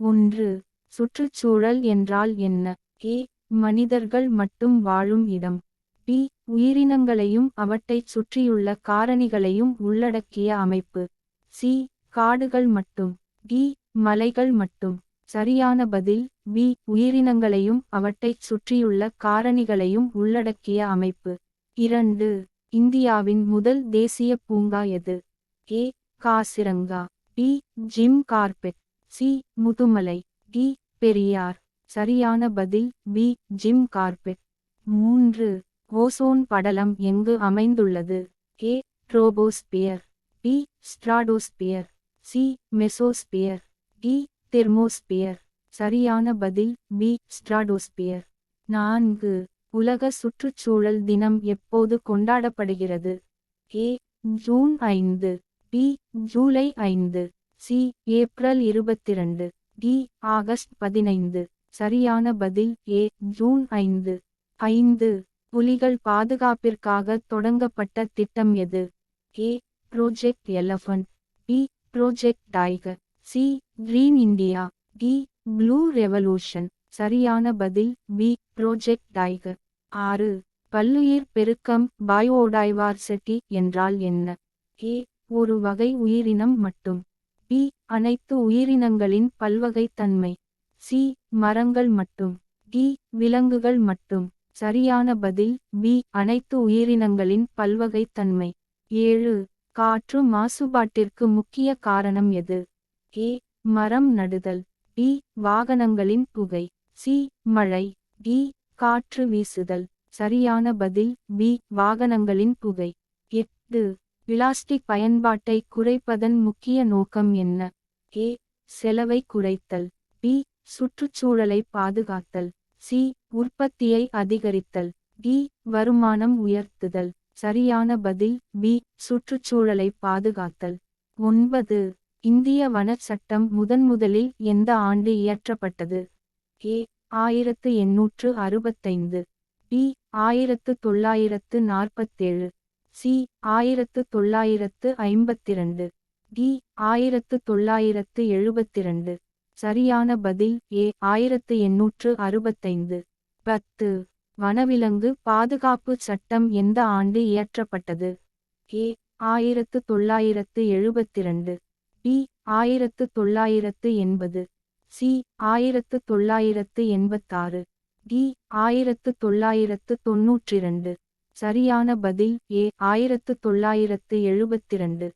ஒன்று. சுற்றுச்சூழல் என்றால் என்ன? ஏ. மனிதர்கள் மட்டும் வாழும் இடம். பி. உயிரினங்களையும் அவற்றைச் சுற்றியுள்ள காரணிகளையும் உள்ளடக்கிய அமைப்பு. சி. காடுகள் மட்டும். டி. மலைகள் மட்டும். சரியான பதில் பி. உயிரினங்களையும் அவற்றைச் சுற்றியுள்ள காரணிகளையும் உள்ளடக்கிய அமைப்பு. 2. இந்தியாவின் முதல் தேசிய பூங்கா எது? A. Kaziranga. B. Jim Corbett. C. Mudumalai. D. Periyar. சரியான பதில் பி. Jim carpet. 3. ஓசோன் படலம் எங்கு அமைந்துள்ளது? A. Troposphere. B. Stratosphere. C. Mesosphere. D. Thermosphere. சரியான பதில் பி. ஸ்ட்ராடோஸ்பியர். 4. உலக சுற்றுச்சூழல் தினம் எப்போது கொண்டாடப்படுகிறது? A. June 5. B. July 5. C. April 22. D. August 15. சரியான பதில் ஏ. ஜூன் 5. 5. புலிகள் பாதுகாப்பிற்காக தொடங்கப்பட்ட திட்டம் எது? A. Project elephant. B. Project tiger. C. Green India. D. Blue revolution. சரியான பதில் பி. Project tiger. 6. பல்லுயிர் பெருக்கம் பயோடைவர்சிட்டி என்றால் என்ன? ஏ. ஒரு வகை உயிரினம் மட்டும். பி. அனைத்து உயிரினங்களின் பல்வகைத்தன்மை. சி. மரங்கள் மட்டும். டி. விலங்குகள் மட்டும். சரியான பதில் பி. அனைத்து உயிரினங்களின் பல்வகைத்தன்மை. 7. காற்று மாசுபாட்டிற்கு முக்கிய காரணம் எது? ஏ. மரம் நடுதல். பி. வாகனங்களின் புகை. சி. மழை. டி. காற்று வீசுதல். சரியான பதில் பி. வாகனங்களின் புகை. 8. பிளாஸ்டிக் பயன்பாட்டை குறைப்பதன் முக்கிய நோக்கம் என்ன? ஏ. செலவை குறைத்தல். பி. சுற்றுச்சூழலை பாதுகாத்தல். சி. உற்பத்தியை அதிகரித்தல். டி. வருமானம் உயர்த்துதல். சரியான பதில் பி. சுற்றுச்சூழலை பாதுகாத்தல். 9. இந்திய வனச் சட்டம் முதன்முதலில் எந்த ஆண்டு இயற்றப்பட்டது? ஏ. 1865. பி. 1947. சி. 1952. டி. 1972. சரியான பதில் ஏ. 1865. 10. வனவிலங்கு பாதுகாப்பு சட்டம் எந்த ஆண்டு இயற்றப்பட்டது? ஏ. 1972. பி. 1980. சி. 1986. டி. 1992. சரியான பதில் ஏ. 1972.